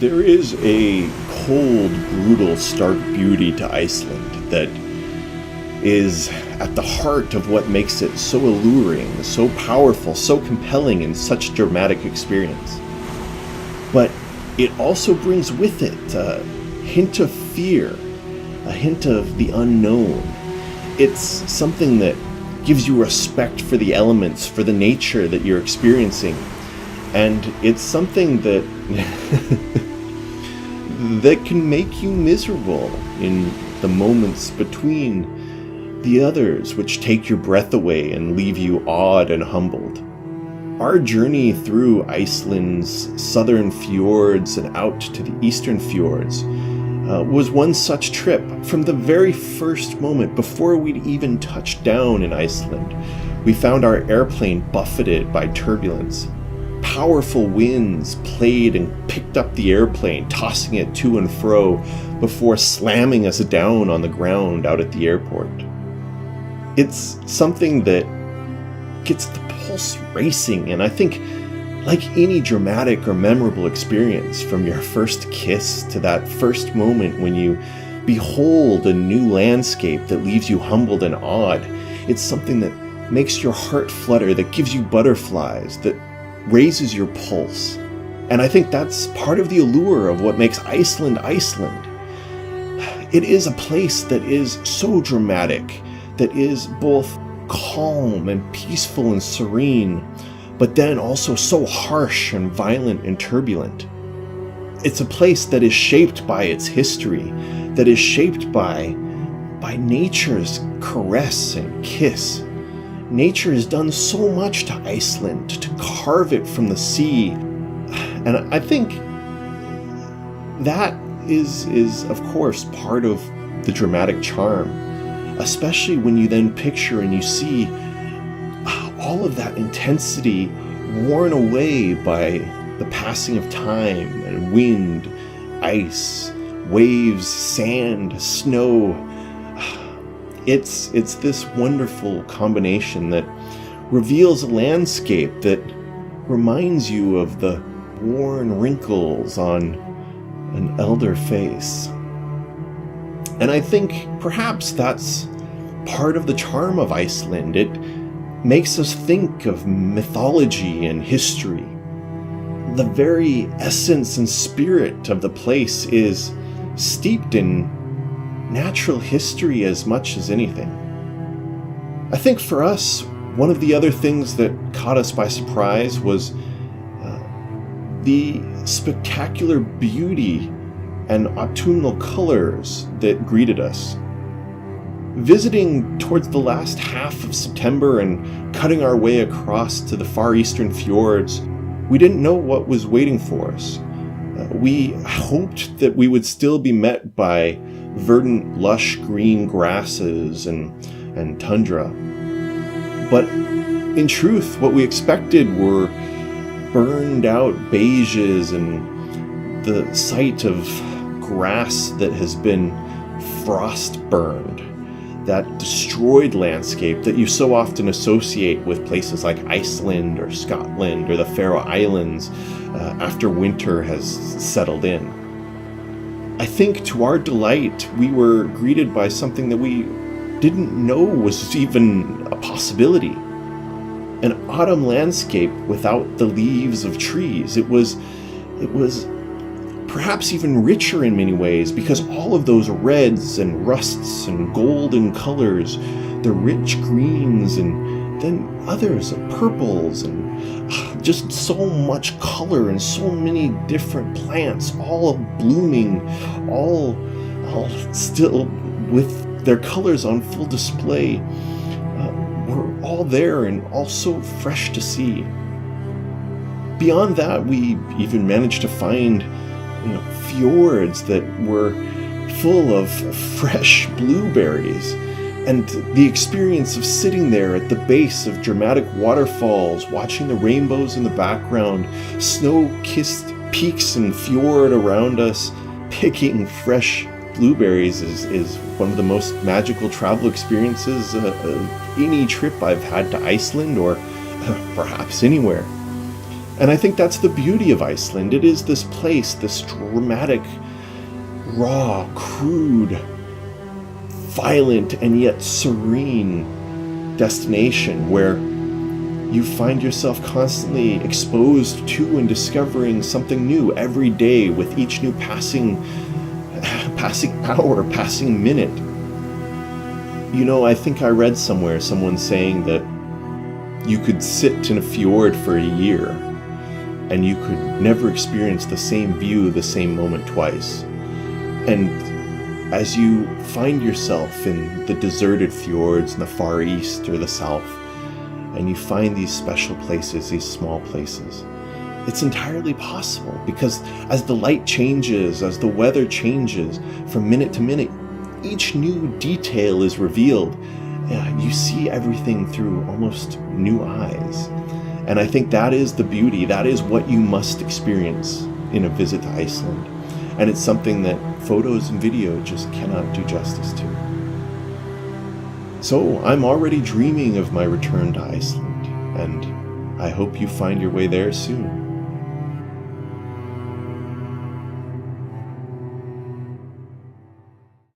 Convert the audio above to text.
There is a cold, brutal, stark beauty to Iceland that is at the heart of what makes it so alluring, so powerful, so compelling, and such a dramatic experience. But it also brings with it a hint of fear, a hint of the unknown. It's something that gives you respect for the elements, for the nature that you're experiencing. And it's something that that can make you miserable in the moments between the others, which take your breath away and leave you awed and humbled. Our journey through Iceland's southern fjords and out to the eastern fjords was one such trip. From the very first moment, before we'd even touched down in Iceland, we found our airplane buffeted by turbulence. Powerful winds played and picked up the airplane, tossing it to and fro before slamming us down on the ground out at the airport. It's something that gets the pulse racing, and I think, like any dramatic or memorable experience, from your first kiss to that first moment when you behold a new landscape that leaves you humbled and awed, it's something that makes your heart flutter, that gives you butterflies, that raises your pulse. And I think that's part of the allure of what makes Iceland Iceland. It is a place that is so dramatic, that is both calm and peaceful and serene, but then also so harsh and violent and turbulent. It's a place that is shaped by its history, that is shaped by nature's caress and kiss. Nature has done so much to Iceland to carve it from the sea. And I think that is of course part of the dramatic charm, especially when you then picture and you see all of that intensity worn away by the passing of time and wind, ice, waves, sand, snow. It's this wonderful combination that reveals a landscape that reminds you of the worn wrinkles on an elder face. And I think perhaps that's part of the charm of Iceland. It makes us think of mythology and history. The very essence and spirit of the place is steeped in natural history as much as anything. I think for us, one of the other things that caught us by surprise was the spectacular beauty and autumnal colors that greeted us. Visiting towards the last half of September and cutting our way across to the far eastern fjords, we didn't know what was waiting for us. We hoped that we would still be met by verdant, lush green grasses and tundra. But in truth, what we expected were burned out beiges and the sight of grass that has been frost burned, that destroyed landscape that you so often associate with places like Iceland or Scotland or the Faroe Islands after winter has settled in. I think to our delight, we were greeted by something that we didn't know was even a possibility. An autumn landscape without the leaves of trees. It was perhaps even richer in many ways, because all of those reds and rusts and golden colors, the rich greens, and then others of purples, and just so much color and so many different plants, all blooming, all still with their colors on full display, were all there and all so fresh to see. Beyond that, we even managed to find fjords that were full of fresh blueberries, and the experience of sitting there at the base of dramatic waterfalls, watching the rainbows in the background, snow-kissed peaks and fjord around us, picking fresh blueberries is one of the most magical travel experiences of any trip I've had to Iceland, or perhaps anywhere. And I think that's the beauty of Iceland. It is this place, this dramatic, raw, crude, violent, and yet serene destination where you find yourself constantly exposed to and discovering something new every day with each new passing hour, passing minute. You know, I think I read somewhere someone saying that you could sit in a fjord for a year and you could never experience the same view, the same moment twice. And as you find yourself in the deserted fjords in the Far East or the South, and you find these special places, these small places, it's entirely possible, because as the light changes, as the weather changes from minute to minute, each new detail is revealed. You see everything through almost new eyes. And I think that is the beauty. That is what you must experience in a visit to Iceland. And it's something that photos and video just cannot do justice to. So I'm already dreaming of my return to Iceland, and I hope you find your way there soon.